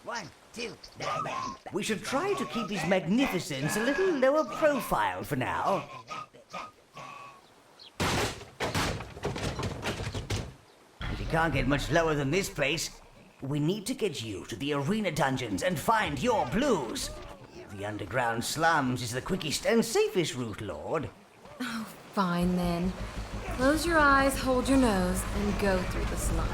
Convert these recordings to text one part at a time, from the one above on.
1, 2, we should try to keep his magnificence a little lower profile for now. If you can't get much lower than this place, we need to get you to the arena dungeons and find your blues. The underground slums is the quickest and safest route, Lord. Oh, fine then. Close your eyes, hold your nose, and go through the slums.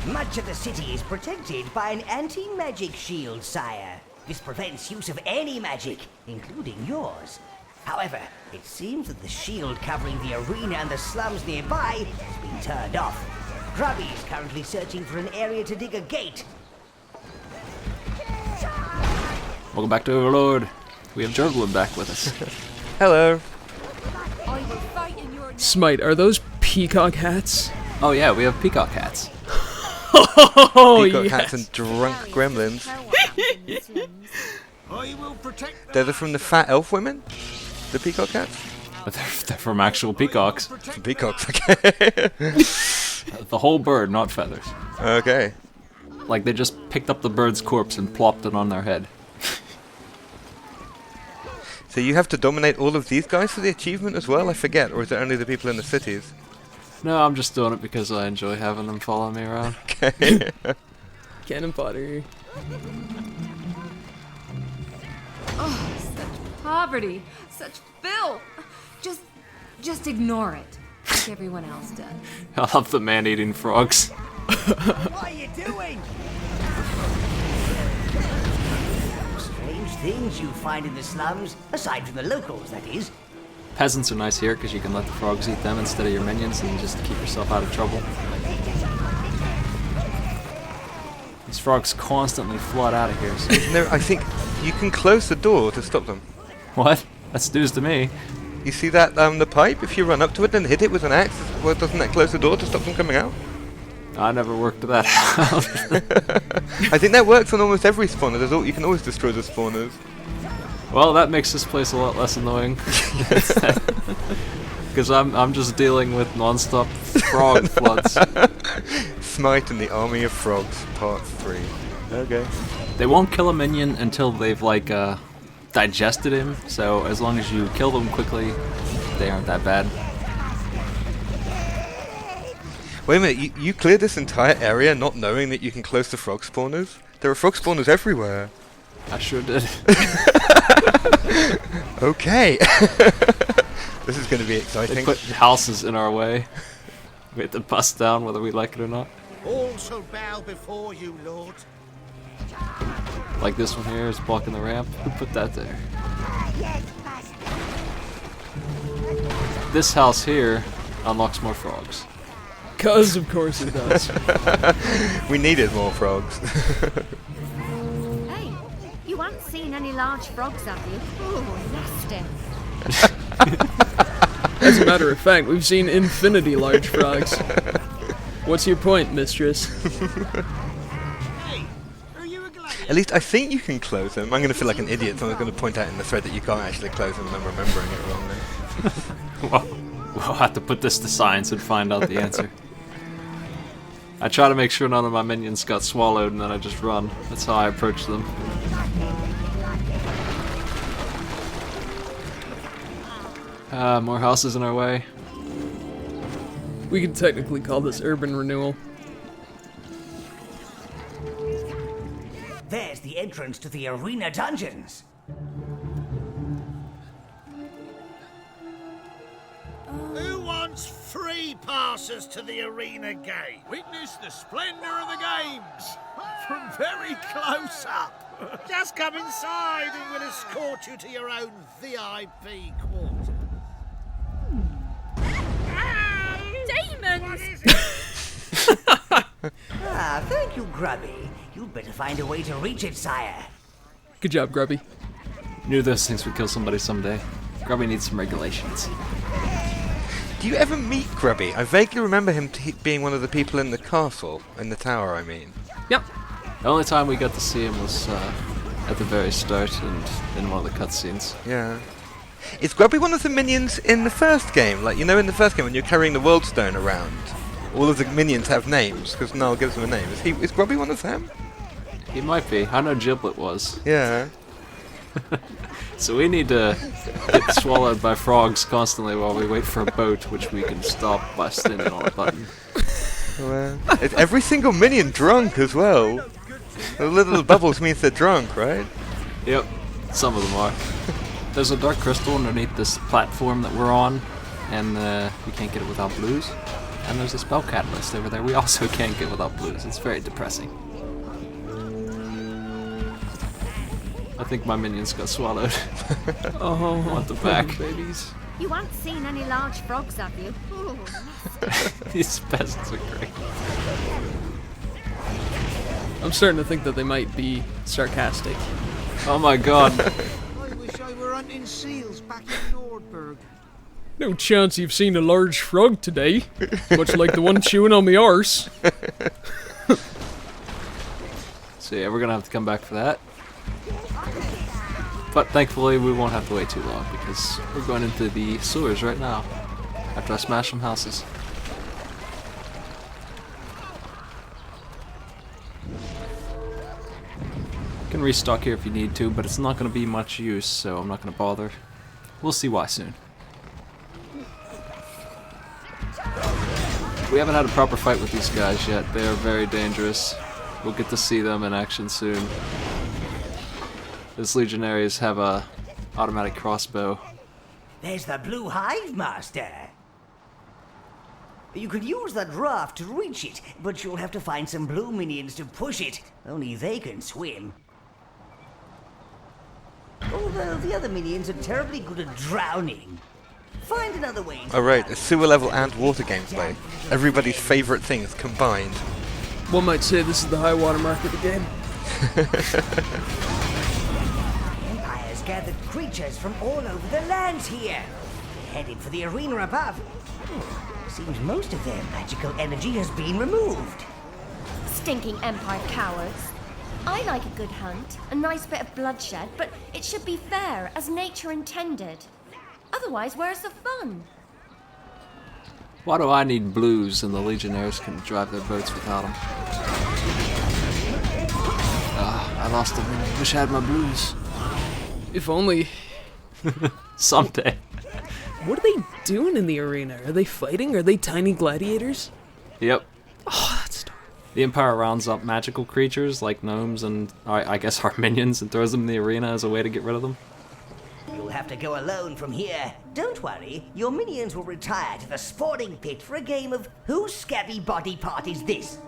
Much of the city is protected by an anti-magic shield, sire. This prevents use of any magic, including yours. However, it seems that the shield covering the arena and the slums nearby has been turned off. Grubby is currently searching for an area to dig a gate. Welcome back to Overlord. We have Gerblyn back with us. Hello. Smite, are those peacock hats? Oh yeah, we have peacock hats. Oh, Peacock yes. hats and drunk gremlins. They're from the fat elf women? The peacock hats? But they're from actual peacocks. From peacocks, okay. The whole bird, not feathers. Okay. Like they just picked up the bird's corpse and plopped it on their head. So you have to dominate all of these guys for the achievement as well? I forget, or is it only the people in the cities? No, I'm just doing it because I enjoy having them follow me around. Okay. Cannon fodder. Oh, such poverty, such filth. Just ignore it, like everyone else does. I love the man-eating frogs. What are you doing? Strange things you find in the slums, aside from the locals, that is. Peasants are nice here because you can let the frogs eat them instead of your minions and just keep yourself out of trouble. These frogs constantly flood out of here. So. No, I think you can close the door to stop them. What? That's news to me. You see that, the pipe? If you run up to it and hit it with an axe, well, doesn't that close the door to stop them coming out? I never worked that out. I think that works on almost every spawner. You can always destroy the spawners. Well, that makes this place a lot less annoying. Because I'm just dealing with non-stop frog floods. Smite and the Army of Frogs, Part 3. Okay. They won't kill a minion until they've, like, digested him. So as long as you kill them quickly, they aren't that bad. Wait a minute, you cleared this entire area not knowing that you can close the frog spawners? There are frog spawners everywhere. I sure did. Okay. This is going to be exciting. They put houses in our way. We have to bust down whether we like it or not. All shall bow before you, Lord. Like this one here is blocking the ramp. Who put that there? This house here unlocks more frogs. Cause of course it does. We needed more frogs. Hey, you haven't seen any large frogs, have you? Ooh, nasty. As a matter of fact, we've seen infinity large frogs. What's your point, mistress? Hey, are you a gladiator? At least I think you can close them. I'm going to feel like an idiot, so I'm going to point out in the thread that you can't actually close them and I'm remembering it wrongly. Well, we'll have to put this to science and find out the answer. I try to make sure none of my minions got swallowed and then I just run. That's how I approach them. More houses in our way. We could technically call this urban renewal. There's the entrance to the arena dungeons. Who wants free passes to the arena gate? Witness the splendor of the games from very close up. Just come inside and we'll escort you to your own VIP quarter. Demons! Ah, thank you, Grubby. You'd better find a way to reach it, sire. Good job, Grubby. Knew those things would kill somebody someday. Grubby needs some regulations. Do you ever meet Grubby? I vaguely remember him being one of the people in the castle, in the tower, I mean. Yep. The only time we got to see him was at the very start and in one of the cutscenes. Yeah. Is Grubby one of the minions in the first game? Like, you know, in the first game when you're carrying the world stone around, all of the minions have names because Niall gives them a name. Is Grubby one of them? He might be. I know Giblet was. Yeah. So we need to get swallowed by frogs constantly while we wait for a boat, which we can stop by standing on a button. Well, is every single minion drunk as well? The little bubbles means they're drunk, right? Yep, some of them are. There's a dark crystal underneath this platform that we're on, and we can't get it without blues. And there's a spell catalyst over there we also can't get without blues. It's very depressing. I think my minions got swallowed. Oh, Want the back. babies. You haven't seen any large frogs, have you? Ooh, These peasants are great. I'm starting to think that they might be sarcastic. Oh my god. I wish I were hunting seals back in Nordberg. No chance you've seen a large frog today. Much like the one chewing on me arse. So yeah, we're gonna have to come back for that. But thankfully we won't have to wait too long because we're going into the sewers right now after I smash some houses. You can restock here if you need to, but it's not going to be much use, so I'm not going to bother. We'll see why soon. We haven't had a proper fight with these guys yet. They are very dangerous. We'll get to see them in action soon. These legionaries have a automatic crossbow. There's the blue hive master. You could use that raft to reach it, but you'll have to find some blue minions to push it. Only they can swim. Although the other minions are terribly good at drowning. Find another way. Alright, a sewer level and water gameplay. Everybody's favourite things combined. One might say this is the high water mark of the game. Empire's gathered creatures from all over the lands here. Headed for the arena above. Seems most of their magical energy has been removed. stinking Empire cowards. I like a good hunt, a nice bit of bloodshed, but it should be fair, as nature intended. Otherwise, where's the fun? Why do I need blues and the legionnaires can drive their boats without them? I lost them. Wish I had my blues. If only. Someday. What are they doing in the arena? Are they fighting? Are they tiny gladiators? Yep. Oh, that's dark. The Empire rounds up magical creatures like gnomes and I guess our minions and throws them in the arena as a way to get rid of them. You'll have to go alone from here. Don't worry, your minions will retire to the sporting pit for a game of whose scabby body part is this?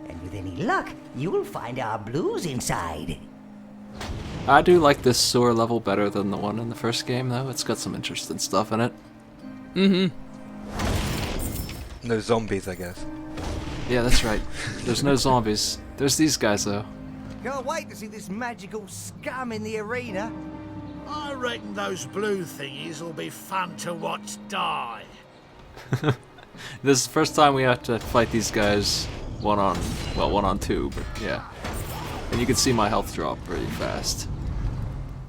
And with any luck, you will find our blues inside. I do like this sewer level better than the one in the first game, though. It's got some interesting stuff in it. Mm-hmm. No zombies, I guess. Yeah, that's right. There's no zombies. There's these guys, though. Can't wait to see this magical scum in the arena. I reckon those blue thingies will be fun to watch die. This is the first time we have to fight these guys one on two, but yeah. And you can see my health drop pretty fast.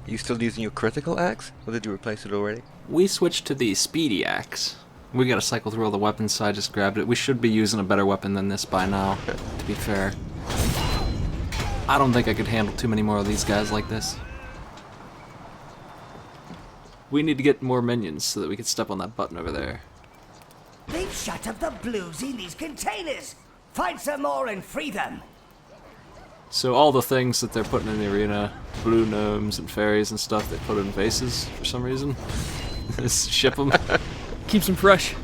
Are you still using your critical axe? Or did you replace it already? We switched to the speedy axe. We gotta cycle through all the weapons, so I just grabbed it. We should be using a better weapon than this by now, to be fair. I don't think I could handle too many more of these guys like this. We need to get more minions so that we can step on that button over there. They've shut up the blues in these containers. Find some more and free them. So all the things that they're putting in the arena, blue gnomes and fairies and stuff, they put in vases for some reason. Just ship them. Keeps them fresh.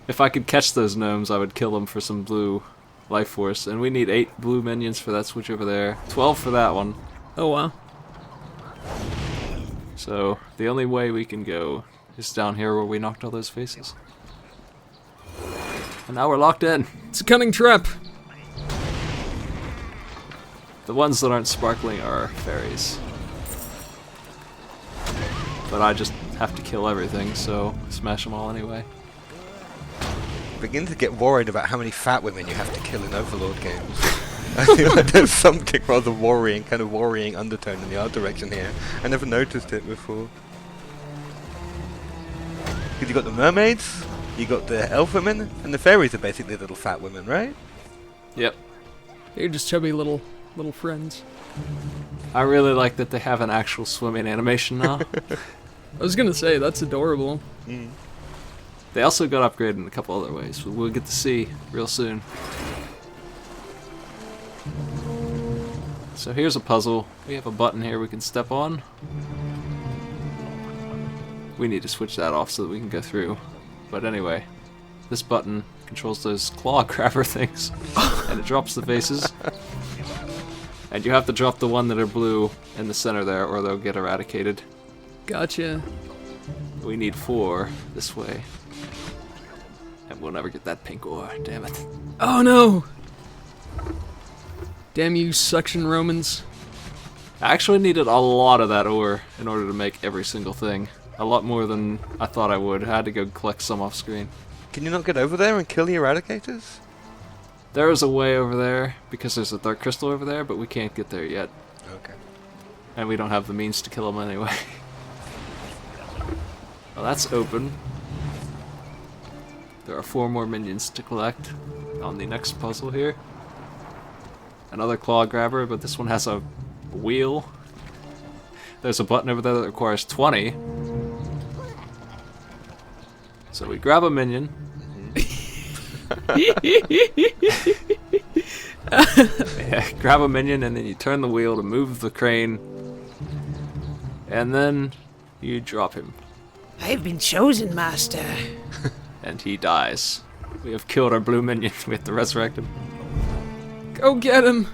If I could catch those gnomes, I would kill them for some blue life force. And we need 8 blue minions for that switch over there. 12 for that one. Oh, wow. So the only way we can go is down here where we knocked all those faces. And now we're locked in. It's a cunning trap. The ones that aren't sparkling are fairies. But I just have to kill everything, so smash them all anyway. I begin to get worried about how many fat women you have to kill in Overlord games. I feel like there's something rather kind of worrying undertone in the art direction here. I never noticed it before. Because you got the mermaids, you got the elf women, and the fairies are basically little fat women, right? Yep. They're just chubby little friends. I really like that they have an actual swimming animation now. I was gonna say, that's adorable. They also got upgraded in a couple other ways, but we'll get to see real soon. So here's a puzzle. We have a button here we can step on. We need to switch that off so that we can go through. But anyway, this button controls those claw grabber things, and it drops the faces. And you have to drop the one that are blue in the center there, or they'll get eradicated. Gotcha. We need 4 this way. And we'll never get that pink ore, damn it. Oh no! Damn you, suction Romans. I actually needed a lot of that ore in order to make every single thing. A lot more than I thought I would. I had to go collect some off screen. Can you not get over there and kill the eradicators? There is a way over there, because there's a dark crystal over there, but we can't get there yet. Okay. And we don't have the means to kill them anyway. Well, that's open. There are 4 more minions to collect on the next puzzle here. Another claw grabber, but this one has a wheel. There's a button over there that requires 20. So we grab a minion. Yeah, grab a minion and then you turn the wheel to move the crane. And then you drop him. I've been chosen, Master. And he dies. We have killed our blue minion. We have to resurrect him. Go get him!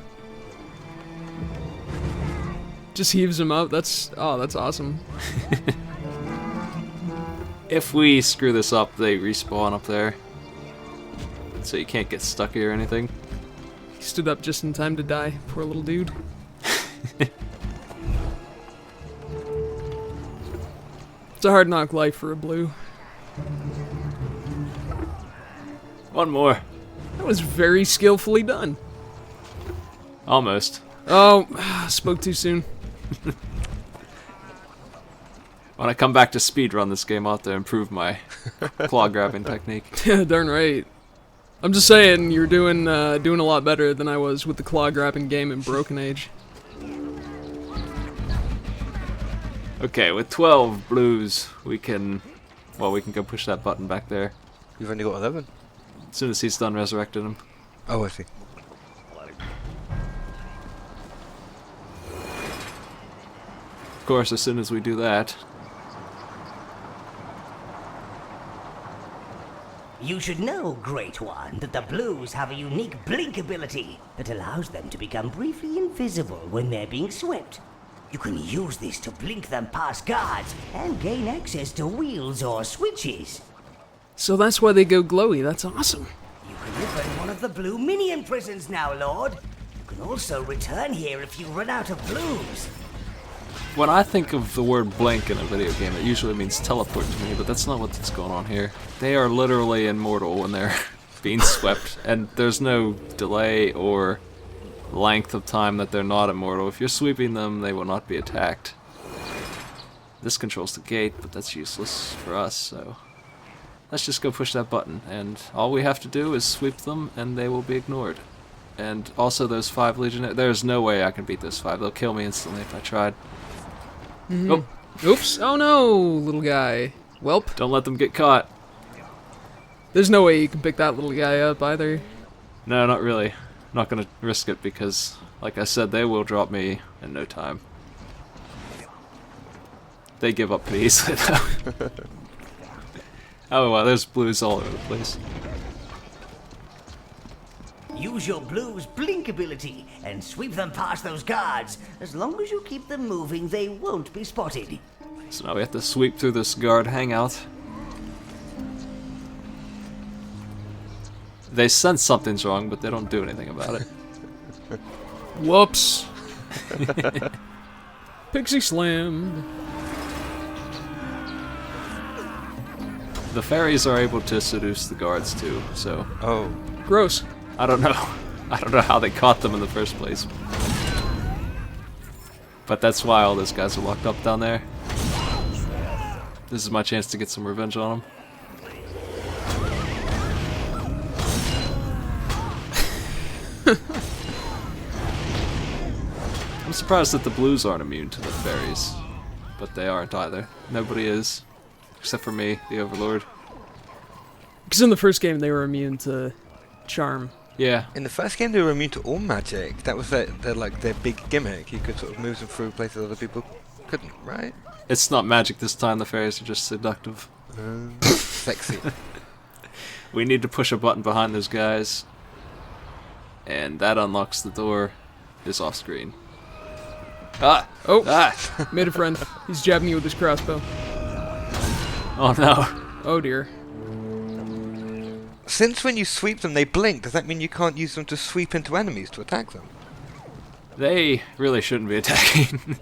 Just heaves him up. That's awesome. If we screw this up, they respawn up there. So you can't get stuck here or anything. He stood up just in time to die. Poor little dude. It's a hard knock life for a blue. One more. That was very skillfully done. Almost. Oh, spoke too soon. When I come back to speedrun this game, I'll have to improve my claw grabbing technique. Yeah, darn right. I'm just saying, you're doing a lot better than I was with the claw grabbing game in Broken Age. Okay, with 12 blues, we can go push that button back there. You've only got 11. As soon as he's done resurrecting him. Oh, I see. Of course, as soon as we do that... You should know, Great One, that the blues have a unique blink ability that allows them to become briefly invisible when they're being swept. You can use this to blink them past guards and gain access to wheels or switches. So that's why they go glowy. That's awesome. You can live in one of the blue minion prisons now, Lord. You can also return here if you run out of blues. When I think of the word blink in a video game, it usually means teleport to me, but that's not what's going on here. They are literally immortal when they're being swept, and there's no delay or length of time that they're not immortal. If you're sweeping them, they will not be attacked. This controls the gate, but that's useless for us, so... Let's just go push that button, and all we have to do is sweep them, and they will be ignored. And also those 5 legionnaires, there's no way I can beat those 5. They'll kill me instantly if I tried. Oh. Oops. Oh no, little guy. Welp. Don't let them get caught. There's no way you can pick that little guy up either. No, not really. I'm not gonna risk it because, like I said, they will drop me in no time. They give up pretty easily though. Oh wow, there's blues all over the place. Use your blues blink ability and sweep them past those guards. As long as you keep them moving, they won't be spotted. So now we have to sweep through this guard hangout. They sense something's wrong, but they don't do anything about it. Whoops. Pixie slam. The fairies are able to seduce the guards too, so... Oh. Gross. I don't know. I don't know how they caught them in the first place. But that's why all those guys are locked up down there. This is my chance to get some revenge on them. I'm surprised that the blues aren't immune to the fairies, but they aren't either. Nobody is, except for me, the Overlord. Because in the first game they were immune to charm. Yeah. In the first game, they were immune to all magic. That was their big gimmick. You could sort of move them through places other people couldn't, right? It's not magic this time, the fairies are just seductive. Sexy. We need to push a button behind those guys, and that unlocks the door. Is off screen. Ah! Oh, Ah! made a friend. He's jabbing you with his crossbow. Oh no. Oh dear. Since when you sweep them, they blink, does that mean you can't use them to sweep into enemies to attack them? They really shouldn't be attacking.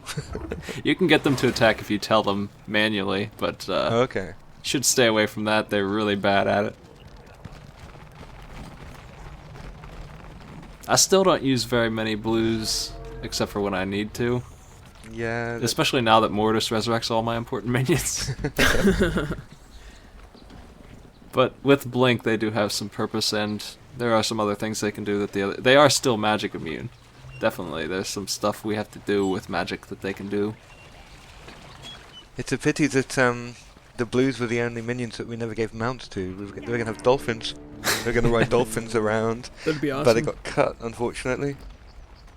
You can get them to attack if you tell them manually, but Okay. should stay away from that. They're really bad at it. I still don't use very many blues, except for when I need to. Yeah. Especially now that Mortis resurrects all my important minions. But with Blink, they do have some purpose, and there are some other things they can do that they are still magic immune. Definitely, there's some stuff we have to do with magic that they can do. It's a pity that the blues were the only minions that we never gave mounts to. They were going to have dolphins. They're going to ride dolphins around. That'd be awesome. But they got cut, unfortunately.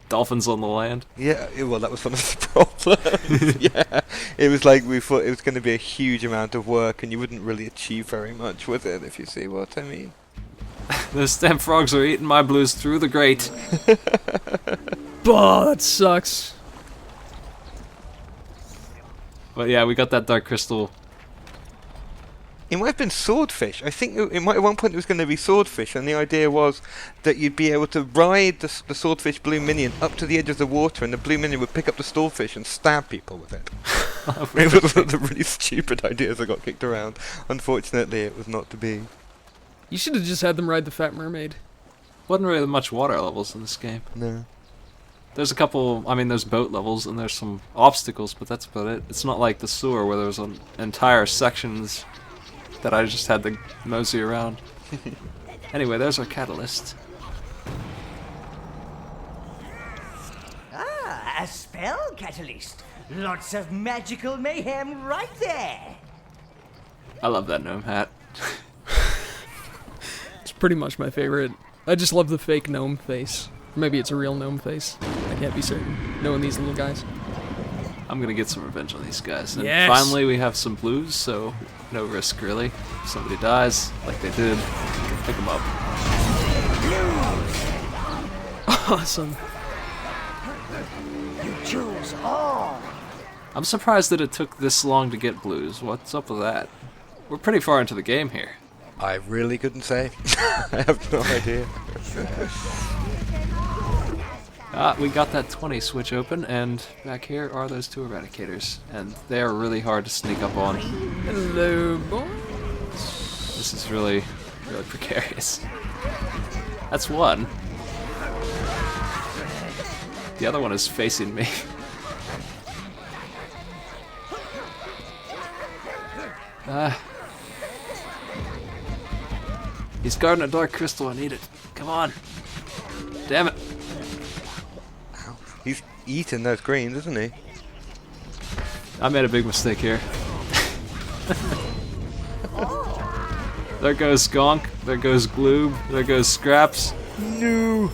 Dolphins on the land. Yeah, well, that was one of the problems. Yeah, it was like we thought it was going to be a huge amount of work, and you wouldn't really achieve very much with it, if you see what I mean. Those stem frogs are eating my blues through the grate. Oh, that sucks. But yeah, we got that dark crystal. It might have been swordfish. I think at one point it was going to be swordfish, and the idea was that you'd be able to ride the swordfish blue minion up to the edge of the water, and the blue minion would pick up the swordfish and stab people with it. It was one of the really stupid ideas that got kicked around. Unfortunately, it was not to be. You should have just had them ride the Fat Mermaid. Wasn't really much water levels in this game. No. There's a couple, I mean, there's boat levels and there's some obstacles, but that's about it. It's not like the sewer where there's an entire sections that I just had to mosey around. Anyway, there's our catalyst. Ah, a spell catalyst. Lots of magical mayhem right there. I love that gnome hat. It's pretty much my favorite. I just love the fake gnome face. Maybe it's a real gnome face. I can't be certain. Knowing these little guys. I'm gonna get some revenge on these guys. And Yes. finally we have some blues, so no risk really. If somebody dies, like they did, we can pick them up. Awesome. You choose all. I'm surprised that it took this long to get blues. What's up with that? We're pretty far into the game here. I really couldn't say. I have no idea. We got that 20 switch open, and back here are those two eradicators, and they are really hard to sneak up on. Hello, boy. This is really, really precarious. That's one. The other one is facing me. He's guarding a dark crystal. I need it. Come on. Damn it. He's eating those greens, isn't he? I made a big mistake here. There goes Skonk. There goes Gloob. There goes Scraps. No.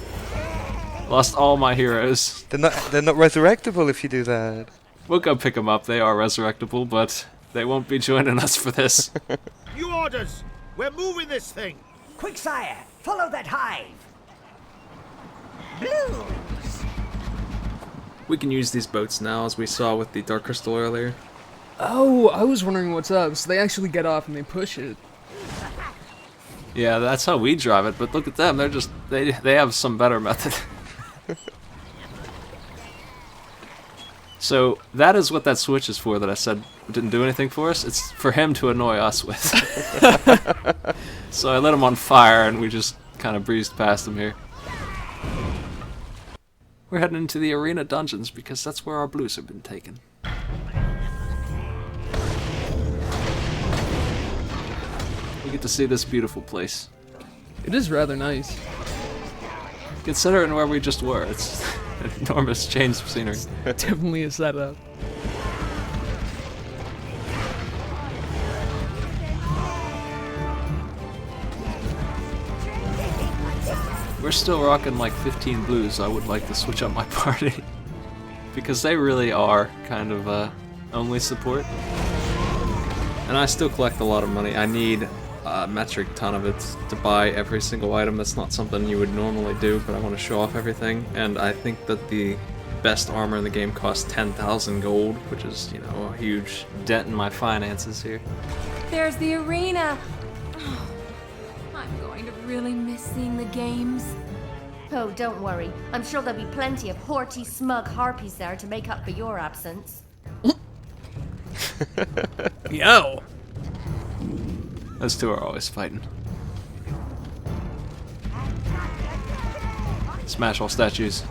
Lost all my heroes. They're not resurrectable if you do that. We'll go pick them up. They are resurrectable, but they won't be joining us for this. New orders! We're moving this thing! Quick, sire, follow that hive. Blue. We can use these boats now, as we saw with the Dark Crystal earlier. Oh, I was wondering what's up. So they actually get off and they push it. Yeah, that's how we drive it, but look at them. They're just, they have some better method. So, that is what that switch is for that I said didn't do anything for us. It's for him to annoy us with. So I lit him on fire and we just kind of breezed past him here. We're heading into the arena dungeons because that's where our blues have been taken. We get to see this beautiful place. It is rather nice. Considering where we just were, it's enormous change of scenery. Definitely a setup. We're still rocking like 15 blues. I would like to switch up my party. Because they really are kind of only support. And I still collect a lot of money. I need a metric ton of it to buy every single item. That's not something you would normally do, but I want to show off everything. And I think that the best armor in the game costs 10,000 gold, which is, you know, a huge dent in my finances here. There's the arena. Oh, I'm going to really miss seeing the games. Oh, don't worry. I'm sure there'll be plenty of haughty, smug harpies there to make up for your absence. Yo! Those two are always fighting. Smash all statues.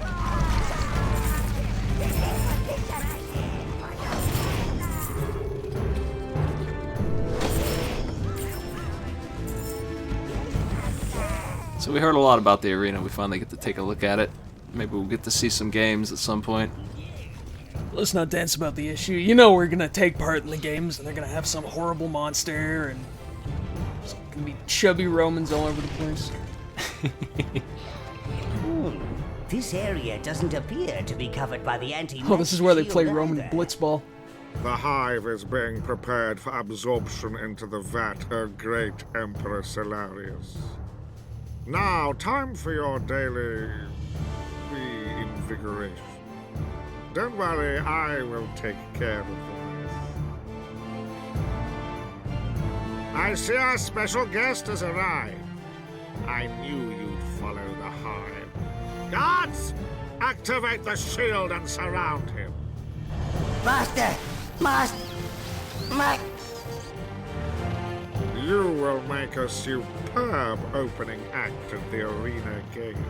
So we heard a lot about the arena. We finally get to take a look at it. Maybe we'll get to see some games at some point. Let's not dance about the issue. You know we're gonna take part in the games, and they're gonna have some horrible monster, and there's gonna be chubby Romans all over the place. This area doesn't appear to be covered by the anti. Oh, this is where they play Roman blitzball. The hive is being prepared for absorption into the vat of great Emperor Salarius. Now, time for your daily reinvigoration. Don't worry, I will take care of this. I see our special guest has arrived. I knew you'd follow the hive. Guards, activate the shield and surround him. Master! You will make a superb opening act of the arena game.